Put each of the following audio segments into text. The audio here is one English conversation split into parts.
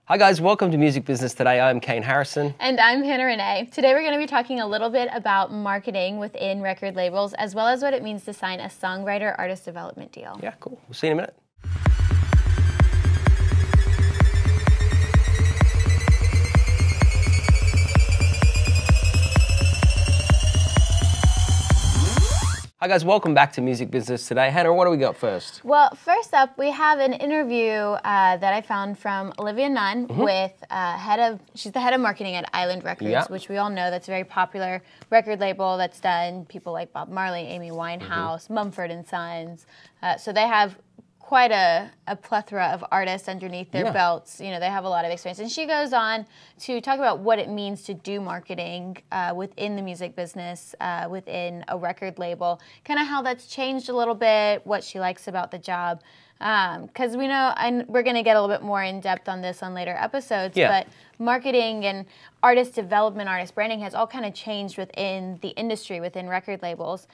Hi guys, welcome to Music Business Today. I'm Kane Harrison. And I'm Hannah Renee. Today we're going to be talking a little bit about marketing within record labels, as well as what it means to sign a songwriter-artist development deal. Yeah, cool. We'll see you in a minute. Hi guys, welcome back to Music Business Today. Hannah, what do we got first? Well, first up, we have an interview that I found from Olivia Nunn with she's the head of marketing at Island Records, which we all know that's a very popular record label that's done people like Bob Marley, Amy Winehouse, Mumford & Sons. So they have quite a plethora of artists underneath their belts. You know, they have a lot of experience. And she goes on to talk about what it means to do marketing within the music business, within a record label, kind of how that's changed a little bit, what she likes about the job. Because we know, and we're going to get a little bit more in depth on this on later episodes, but marketing and artist development, artist branding has all kind of changed within the industry, within record labels.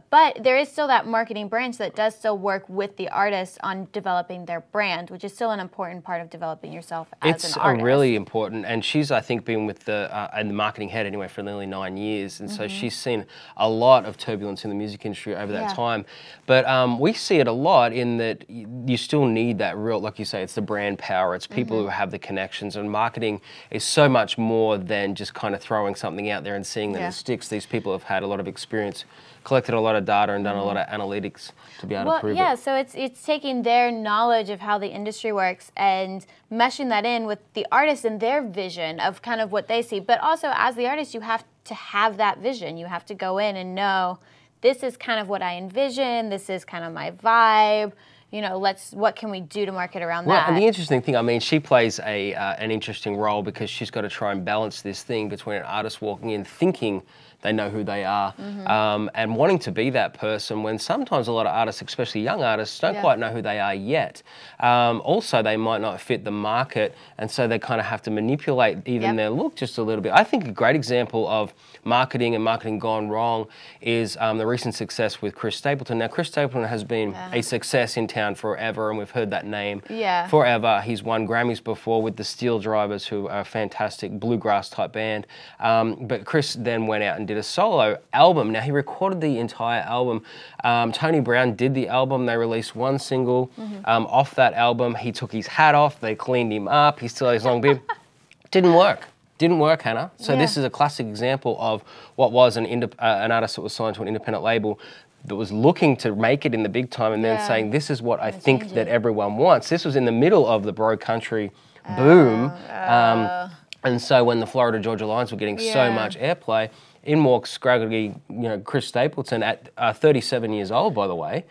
But there is still that marketing branch that does still work with the artist on developing their brand, which is still an important part of developing yourself as an artist. It's really important, and she's, I think, been with the marketing head anyway for nearly 9 years, and so she's seen a lot of turbulence in the music industry over that time. But we see it a lot in that you still need that real, like you say, it's the brand power, it's people who have the connections, and marketing is so much more than just kind of throwing something out there and seeing that it sticks. These people have had a lot of experience, collected a lot of data and done a lot of analytics to be able to prove it. So it's taking their knowledge of how the industry works and meshing that in with the artist and their vision of kind of what they see. But also as the artist, you have to have that vision. You have to go in and know, this is kind of what I envision, this is kind of my vibe. You know, what can we do to market around that? Well, and the interesting thing, I mean, she plays an interesting role because she's got to try and balance this thing between an artist walking in thinking they know who they are and wanting to be that person when sometimes a lot of artists, especially young artists, don't quite know who they are yet. Also, they might not fit the market, and so they kind of have to manipulate even their look just a little bit. I think a great example of marketing and marketing gone wrong is the recent success with Chris Stapleton. Now, Chris Stapleton has been a success in town forever, and we've heard that name forever. He's won Grammys before with the Steel Drivers, who are a fantastic bluegrass type band. But Chris then went out and did a solo album. Now, he recorded the entire album. Tony Brown did the album. They released one single off that album. He took his hat off. They cleaned him up. He still had his long beard. Didn't work. Didn't work, Hannah. So this is a classic example of what was an artist that was signed to an independent label that was looking to make it in the big time and then saying, this is what I think that everyone wants. This was in the middle of the bro country boom. And so when the Florida Georgia Lines were getting so much airplay, in walks scraggly, Chris Stapleton at 37 years old, by the way,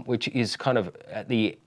which is kind of at the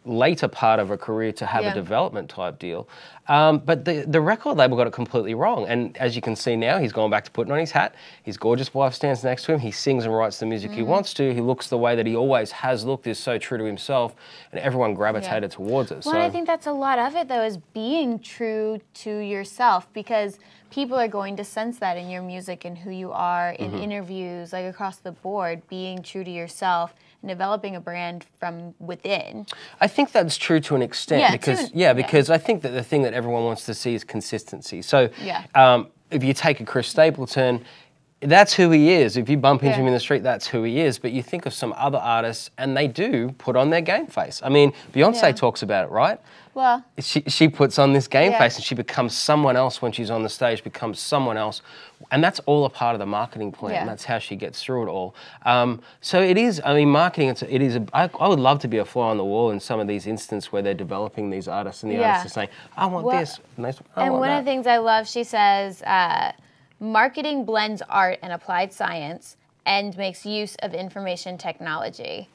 later part of a career to have a development type deal. But the record label got it completely wrong. And as you can see now, he's gone back to putting on his hat. His gorgeous wife stands next to him. He sings and writes the music he wants to. He looks the way that he always has looked, is so true to himself, and everyone gravitated towards it. Well, I think that's a lot of it, though, is being true to yourself, because people are going to sense that in your music and who you are in interviews, like across the board, being true to yourself and developing a brand from within. I think that's true to an extent because I think that the thing that everyone wants to see is consistency. So if you take a Chris Stapleton, that's who he is. If you bump into him in the street, that's who he is. But you think of some other artists, and they do put on their game face. I mean, Beyonce talks about it, right? Well, she puts on this game face, and she becomes someone else when she's on the stage, becomes someone else. And that's all a part of the marketing plan. And that's how she gets through it all. So it is, I mean, marketing, I would love to be a fly on the wall in some of these instances where they're developing these artists, and the artists are saying, I want this. And one of the things I love, she says, marketing blends art and applied science and makes use of information technology,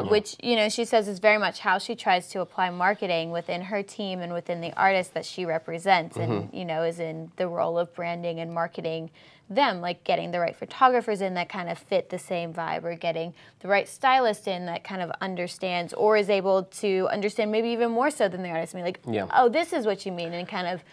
which, she says is very much how she tries to apply marketing within her team and within the artists that she represents and, is in the role of branding and marketing them, like getting the right photographers in that kind of fit the same vibe, or getting the right stylist in that kind of understands or is able to understand maybe even more so than the artist. I mean, like, oh, this is what you mean, and kind of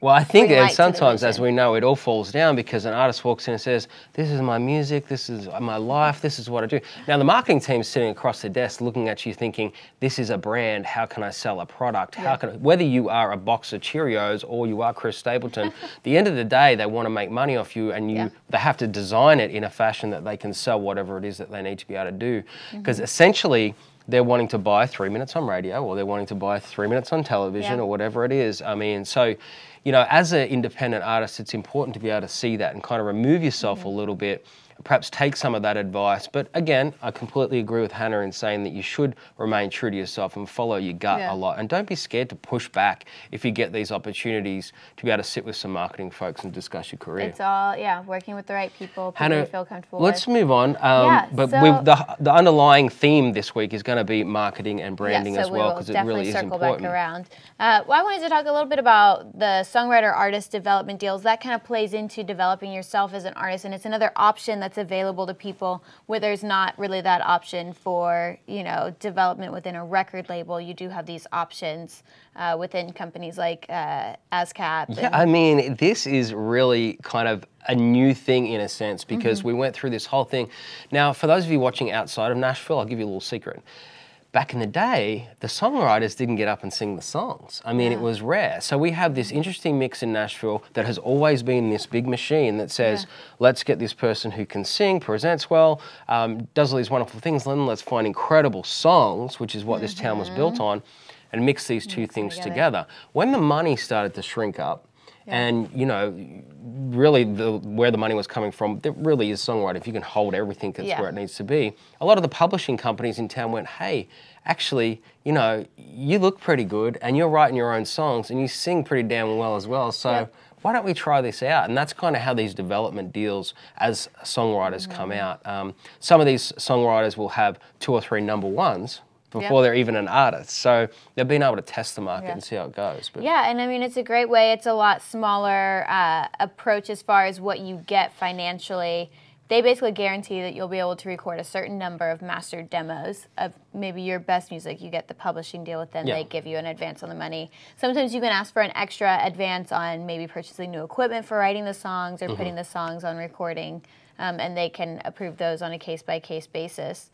Well, I think green light to the sometimes, as vision. we know, it all falls down because an artist walks in and says, this is my music, this is my life, this is what I do. Now, the marketing team's sitting across the desk looking at you thinking, this is a brand, how can I sell a product? How can I, whether you are a box of Cheerios or you are Chris Stapleton, at the end of the day, they want to make money off you, and they have to design it in a fashion that they can sell whatever it is that they need to be able to do. Because essentially, they're wanting to buy 3 minutes on radio, or they're wanting to buy 3 minutes on television, or whatever it is. I mean, so, you know, as an independent artist, it's important to be able to see that and kind of remove yourself a little bit, perhaps take some of that advice. But again, I completely agree with Hannah in saying that you should remain true to yourself and follow your gut a lot. And don't be scared to push back if you get these opportunities to be able to sit with some marketing folks and discuss your career. It's all, working with the right people Hannah, you feel comfortable let's with. move on. But the underlying theme this week is going to be marketing and branding as well, because it really is important. Back around. Well, I wanted to talk a little bit about the songwriter-artist development deals. That kind of plays into developing yourself as an artist, and it's another option that's available to people where there's not really that option for, you know, development within a record label. You do have these options within companies like ASCAP. Yeah, I mean, this is really kind of a new thing in a sense, because we went through this whole thing. Now, for those of you watching outside of Nashville, I'll give you a little secret. Back in the day, the songwriters didn't get up and sing the songs. I mean, it was rare. So we have this interesting mix in Nashville that has always been this big machine that says, let's get this person who can sing, presents well, does all these wonderful things, then let's find incredible songs, which is what this town was built on, and mix these two things together. When the money started to shrink up, and, you know, really where the money was coming from, it really is songwriting. If you can hold everything, that's where it needs to be. A lot of the publishing companies in town went, hey, actually, you know, you look pretty good and you're writing your own songs and you sing pretty damn well as well. So why don't we try this out? And that's kind of how these development deals as songwriters come out. Some of these songwriters will have 2 or 3 number ones before they're even an artist. So they've been able to test the market and see how it goes. But and I mean, it's a great way. It's a lot smaller approach as far as what you get financially. They basically guarantee that you'll be able to record a certain number of mastered demos of maybe your best music. You get the publishing deal with them. They give you an advance on the money. Sometimes you can ask for an extra advance on maybe purchasing new equipment for writing the songs or putting the songs on recording, and they can approve those on a case-by-case basis.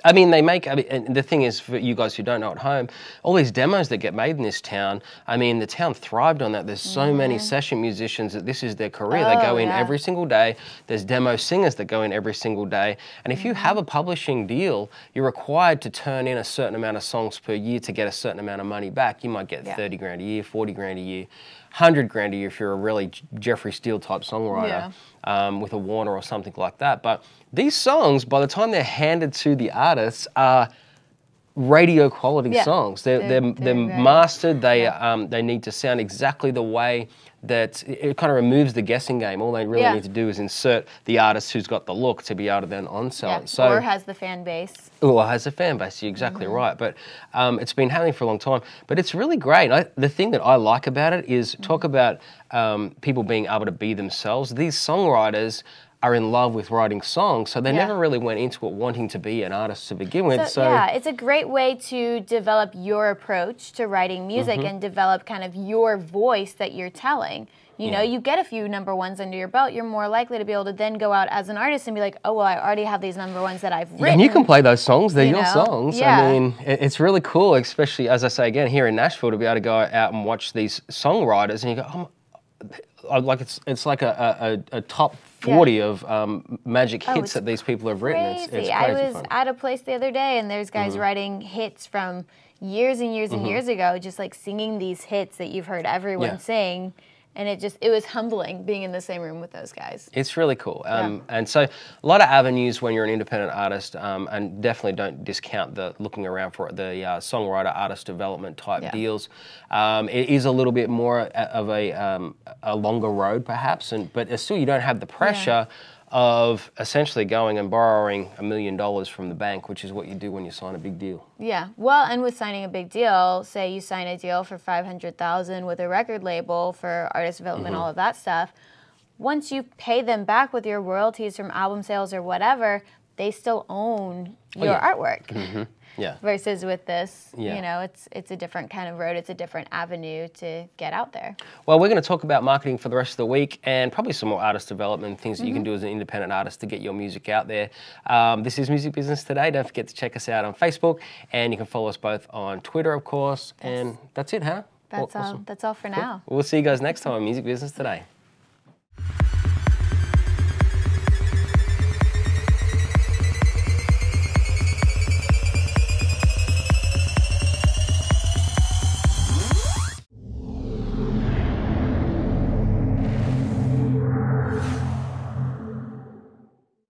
I mean, and the thing is, for you guys who don't know at home, all these demos that get made in this town, I mean, the town thrived on that. There's so many session musicians that this is their career. They go in every single day. There's demo singers that go in every single day. And if you have a publishing deal, you're required to turn in a certain amount of songs per year to get a certain amount of money back. You might get 30 grand a year, 40 grand a year, 100 grand a year if you're a really Jeffrey Steele type songwriter with a Warner or something like that. But these songs, by the time they're handed to the artists, are radio quality songs. They're mastered. They need to sound exactly the way that it kind of removes the guessing game. All they really need to do is insert the artist who's got the look to be able to then on-sell it. So, or has the fan base. Or has a fan base, you're exactly right. But it's been happening for a long time. But it's really great. The thing that I like about it is talk about people being able to be themselves. These songwriters are in love with writing songs, so they never really went into it wanting to be an artist to begin with. So it's a great way to develop your approach to writing music and develop kind of your voice that you're telling. You know, you get a few number ones under your belt, you're more likely to be able to then go out as an artist and be like, oh, well, I already have these number ones that I've written. And you can play those songs, they're your songs. Yeah. I mean, it's really cool, especially, as I say again, here in Nashville, to be able to go out and watch these songwriters and you go, like it's like a top 40 of magic hits that these people have written. It's crazy. I was at a place the other day and there's guys writing hits from years and years and years ago, just like singing these hits that you've heard everyone sing. And it was humbling being in the same room with those guys. It's really cool. And so a lot of avenues when you're an independent artist, and definitely don't discount the looking around for the songwriter, artist development type deals. It is a little bit more of a longer road perhaps, but still you don't have the pressure of essentially going and borrowing $1 million from the bank, which is what you do when you sign a big deal. Yeah, well, and with signing a big deal, say you sign a deal for $500,000 with a record label for artist development, all of that stuff, once you pay them back with your royalties from album sales or whatever, they still own your artwork. Yeah. Versus with this, you know, it's a different kind of road. It's a different avenue to get out there. Well, we're going to talk about marketing for the rest of the week and probably some more artist development, things that you can do as an independent artist to get your music out there. This is Music Business Today. Don't forget to check us out on Facebook, and you can follow us both on Twitter, of course. And that's it, huh? That's all for now. We'll see you guys next time on Music Business Today.